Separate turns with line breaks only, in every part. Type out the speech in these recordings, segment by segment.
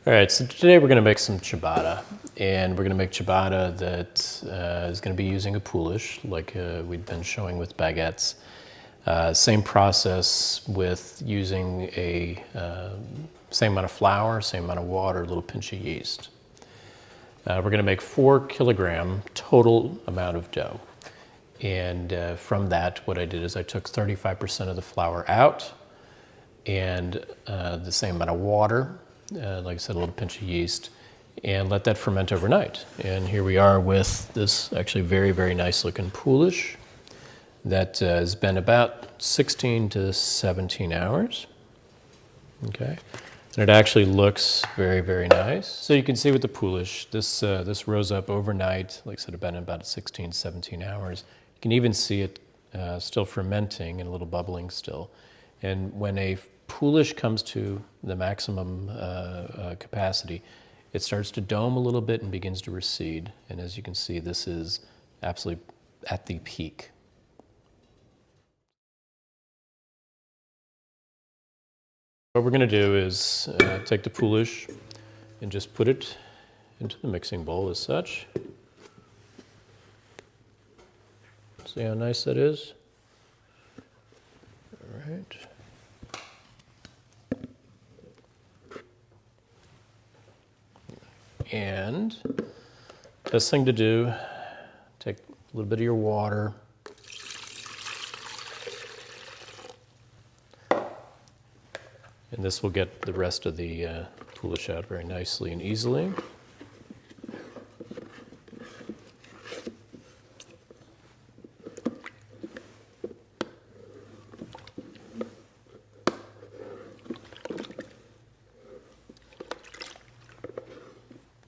All right, so today we're going to make some ciabatta, and we're going to make ciabatta that is going to be using a poulish, like we've been showing with baguettes. Same process with using a same amount of flour, same amount of water, a little pinch of yeast. We're going to make 4 kilogram total amount of dough. And from that, what I did is I took 35% of the flour out and the same amount of water, like I said, a little pinch of yeast, and let that ferment overnight. And here we are with this actually very, very nice looking poulish that has been about 16 to 17 hours. Okay. And it actually looks very, very nice. So you can see with the poulish, this rose up overnight. Like I said, it's been about 16, 17 hours. You can even see it still fermenting and a little bubbling still. And when a poulish comes to the maximum capacity, it starts to dome a little bit and begins to recede. And as you can see, this is absolutely at the peak. What we're going to do is take the poulish and just put it into the mixing bowl as such. See how nice that is? All right. And best thing to do, take a little bit of your water. And this will get the rest of the poulish out very nicely and easily.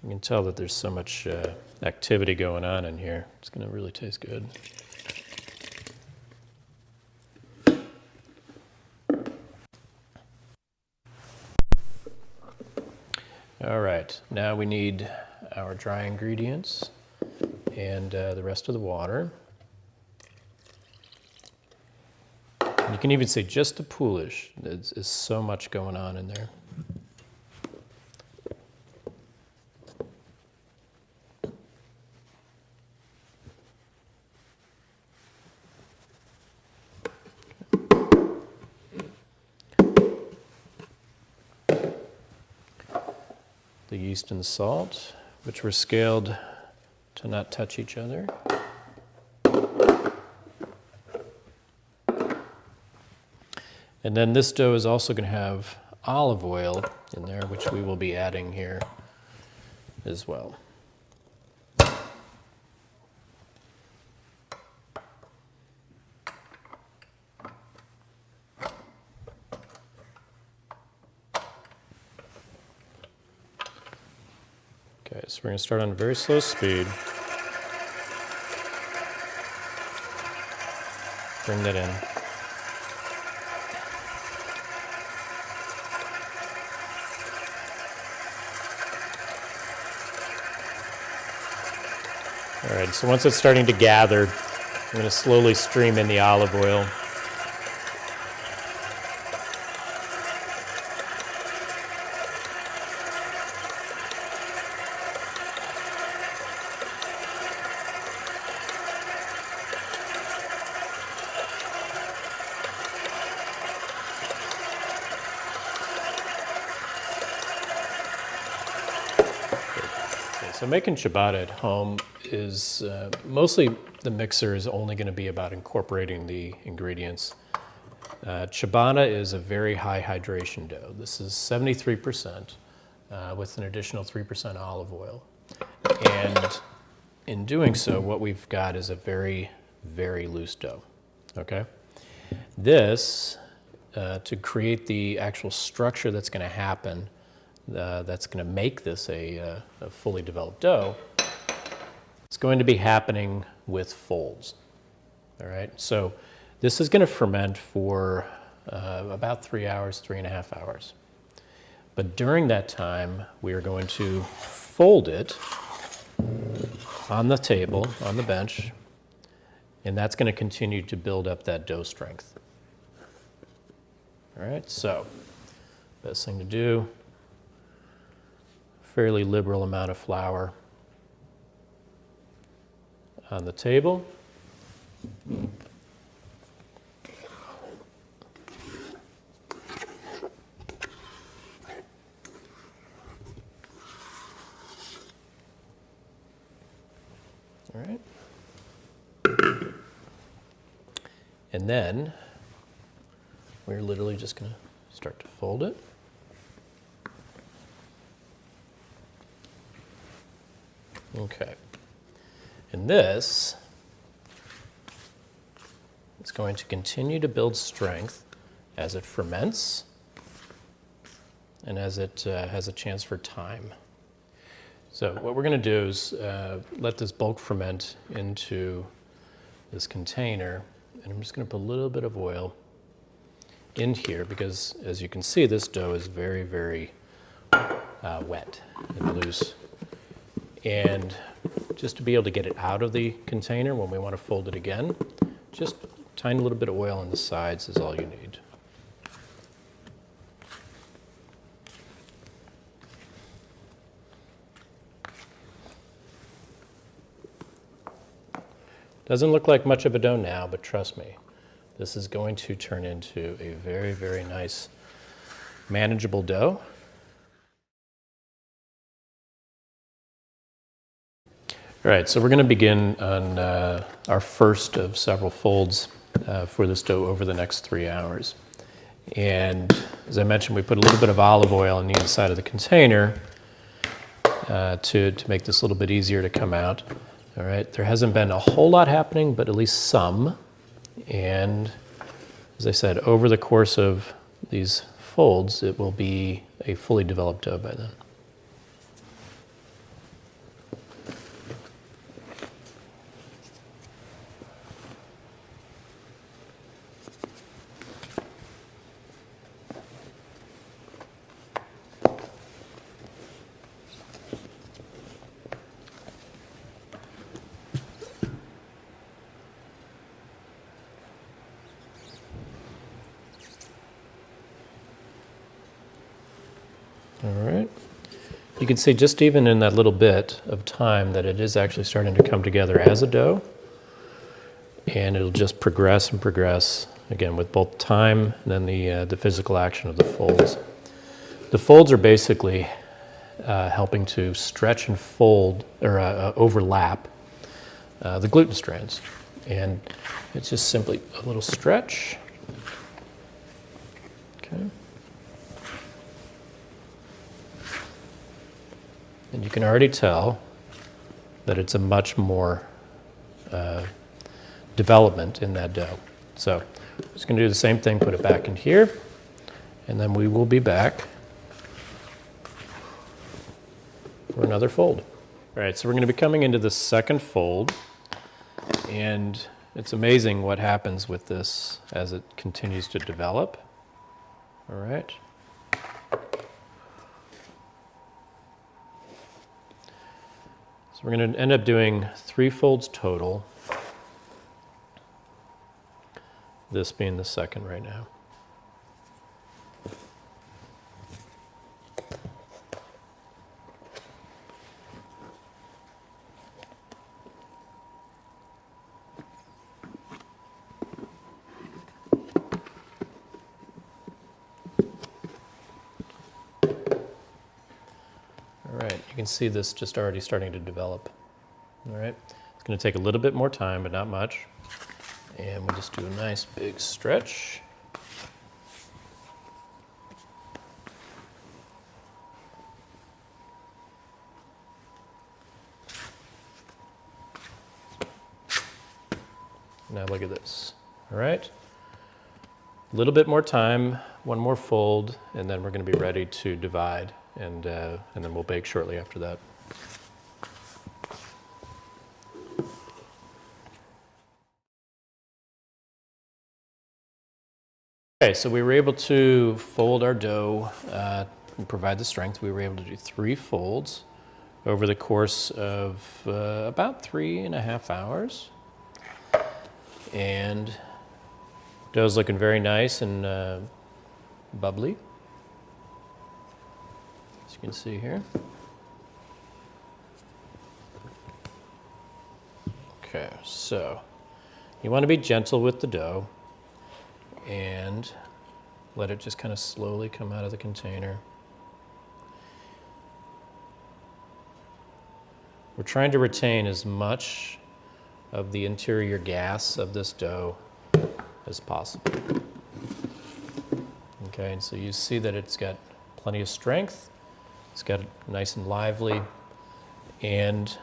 You can tell that there's so much activity going on in here. It's going to really taste good. All right, now we need our dry ingredients and the rest of the water. And you can even see just the poulish. There's so much going on in there. The yeast and the salt, which were scaled to not touch each other. And then this dough is also going to have olive oil in there, which we will be adding here as well. Okay, so we're going to start on a very slow speed. Bring that in. All right, so once it's starting to gather, I'm going to slowly stream in the olive oil. So making ciabatta at home is mostly the mixer is only going to be about incorporating the ingredients. Ciabatta is a very high hydration dough. This is 73% with an additional 3% olive oil. And in doing so, what we've got is a very, very loose dough. Okay? This, to create the actual structure that's going to happen, that's going to make this a fully developed dough, it's going to be happening with folds. All right, so this is going to ferment for about 3 hours, 3.5 hours. But during that time, we are going to fold it on the table, on the bench, and that's going to continue to build up that dough strength. All right, so best thing to do, fairly liberal amount of flour on the table. All right. And then we're literally just going to start to fold it. Okay. And this is going to continue to build strength as it ferments and as it has a chance for time. So what we're going to do is let this bulk ferment into this container, and I'm just going to put a little bit of oil in here because, as you can see, this dough is very, very wet and loose. And just to be able to get it out of the container when we want to fold it again, just a tiny little bit of oil on the sides is all you need. Doesn't look like much of a dough now, but trust me, this is going to turn into a very, very nice, manageable dough. All right, so we're going to begin on our first of several folds for this dough over the next 3 hours. And as I mentioned, we put a little bit of olive oil on the inside of the container to make this a little bit easier to come out. All right, there hasn't been a whole lot happening, but at least some. And as I said, over the course of these folds, it will be a fully developed dough by then. All right. You can see just even in that little bit of time that it is actually starting to come together as a dough. And it'll just progress and progress, again, with both time and then the physical action of the folds. The folds are basically helping to stretch and fold, or overlap the gluten strands. And it's just simply a little stretch. Okay. And you can already tell that it's a much more development in that dough. So I'm just going to do the same thing, put it back in here, and then we will be back for another fold. All right, so we're going to be coming into the second fold, and it's amazing what happens with this as it continues to develop. All right. So we're going to end up doing 3 folds total, this being the second right now. All right, you can see this just already starting to develop. All right, it's going to take a little bit more time, but not much. And we'll just do a nice big stretch. Now look at this. All right, a little bit more time, one more fold, and then we're going to be ready to divide. And then we'll bake shortly after that. Okay, so we were able to fold our dough and provide the strength. We were able to do 3 folds over the course of about 3.5 hours. And dough's looking very nice and bubbly, as you can see here. Okay, so you want to be gentle with the dough and let it just kind of slowly come out of the container. We're trying to retain as much of the interior gas of this dough as possible. Okay, and so you see that it's got plenty of strength. It's got nice and lively. And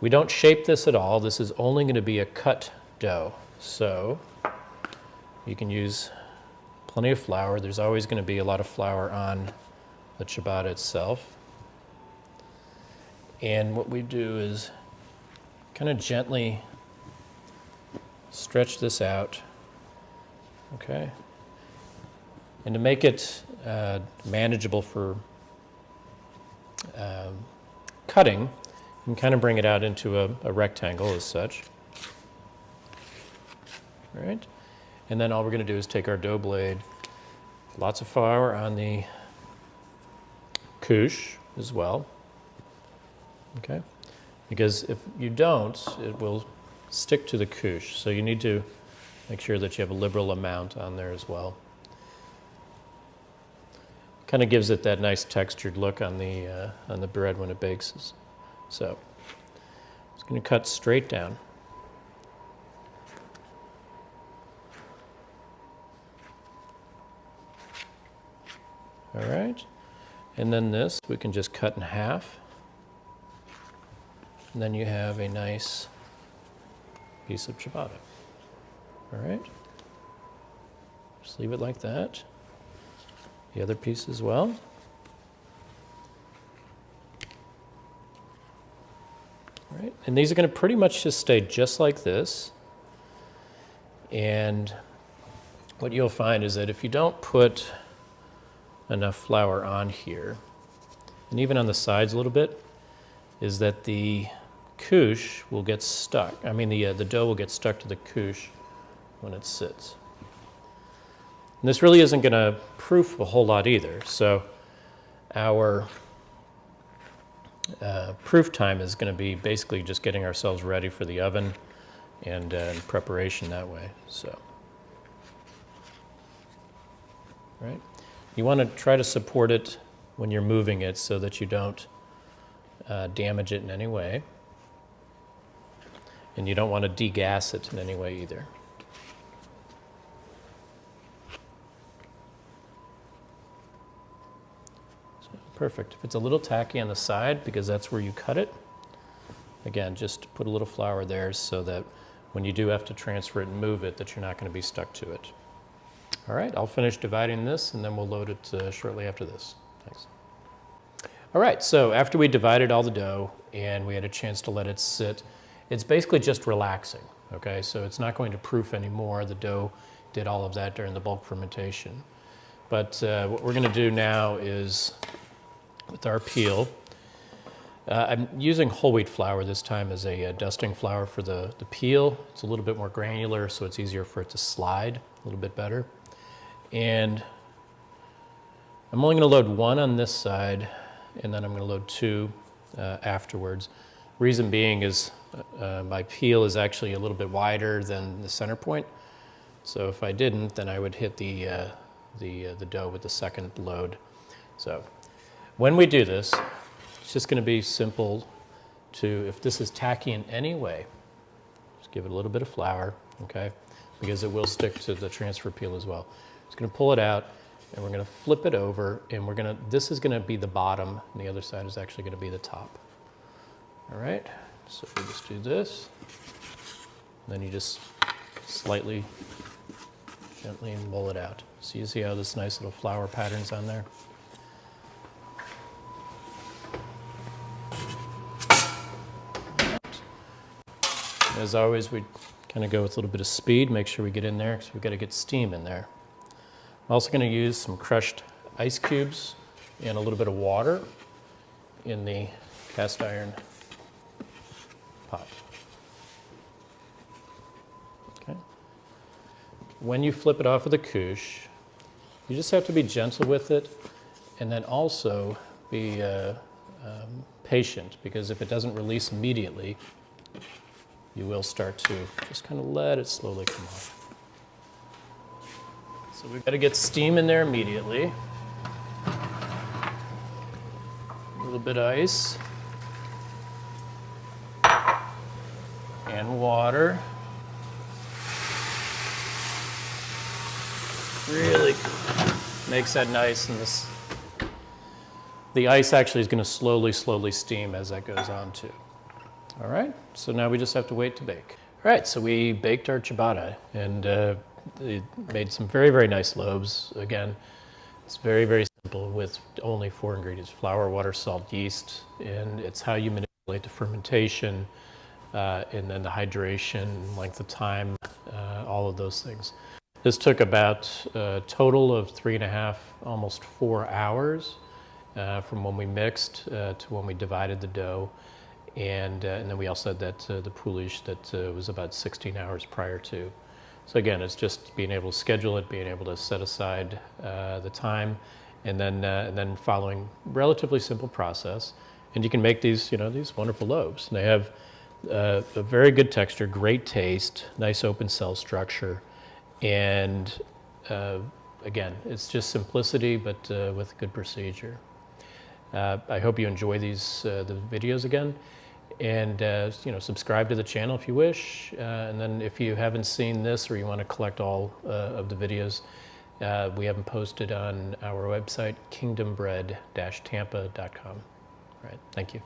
we don't shape this at all. This is only going to be a cut dough. So you can use plenty of flour. There's always going to be a lot of flour on the ciabatta itself. And what we do is kind of gently stretch this out, okay? And to make it manageable for cutting, you can kind of bring it out into a rectangle as such. All right? And then all we're going to do is take our dough blade, lots of flour on the couche as well, okay? Because if you don't, it will stick to the couche. So you need to make sure that you have a liberal amount on there as well. Kind of gives it that nice textured look on the bread when it bakes. So it's going to cut straight down. All right, and then this we can just cut in half. And then you have a nice piece of ciabatta. All right, just leave it like that. The other piece as well. All right, and these are going to pretty much just stay just like this. And what you'll find is that if you don't put enough flour on here, and even on the sides a little bit, is that the couche will get stuck. I mean, the dough will get stuck to the couche when it sits. And this really isn't going to proof a whole lot either. So our proof time is going to be basically just getting ourselves ready for the oven and preparation that way. So, right? You want to try to support it when you're moving it so that you don't damage it in any way. And you don't want to degas it in any way either. So, perfect. If it's a little tacky on the side, because that's where you cut it, again, just put a little flour there so that when you do have to transfer it and move it, that you're not going to be stuck to it. All right, I'll finish dividing this and then we'll load it shortly after this. Thanks. All right, so after we divided all the dough and we had a chance to let it sit, it's basically just relaxing, okay? So it's not going to proof anymore. The dough did all of that during the bulk fermentation. But what we're gonna do now is, with our peel, I'm using whole wheat flour this time as a dusting flour for the peel. It's a little bit more granular, so it's easier for it to slide a little bit better. And I'm only gonna load one on this side, and then I'm gonna load two afterwards. Reason being is my peel is actually a little bit wider than the center point. So if I didn't, then I would hit the dough with the second load. So when we do this, it's just gonna be simple to, if this is tacky in any way, just give it a little bit of flour, okay? Because it will stick to the transfer peel as well. Just gonna pull it out and we're gonna flip it over and this is gonna be the bottom and the other side is actually gonna be the top. All right, so we just do this. Then you just slightly, gently roll it out. So you see how this nice little flower pattern's on there? As always, we kind of go with a little bit of speed, make sure we get in there because we've got to get steam in there. I'm also going to use some crushed ice cubes and a little bit of water in the cast iron pot. Okay. When you flip it off of the couche, you just have to be gentle with it and then also be patient, because if it doesn't release immediately, you will start to just kind of let it slowly come off. So we've got to get steam in there immediately. A little bit of ice and water. Really makes that nice, and the ice actually is going to slowly steam as that goes on too. All right, so now we just have to wait to bake. All right, so we baked our ciabatta, and it made some very nice loaves. Again, it's very simple with only 4 ingredients: flour, water, salt, yeast, and it's how you manipulate the fermentation and then the hydration, length of time, all of those things. This took about a total of 3.5, almost 4 hours from when we mixed to when we divided the dough. And then we also had that the pouliche that was about 16 hours prior to. So again, it's just being able to schedule it, being able to set aside the time, and then following relatively simple process. And you can make these, these wonderful loaves. And they have a very good texture, great taste, nice open cell structure. And again, it's just simplicity, but with good procedure. I hope you enjoy these the videos again, and subscribe to the channel if you wish. And then if you haven't seen this, or you want to collect all of the videos, we have them posted on our website, kingdombread-tampa.com. All right, thank you.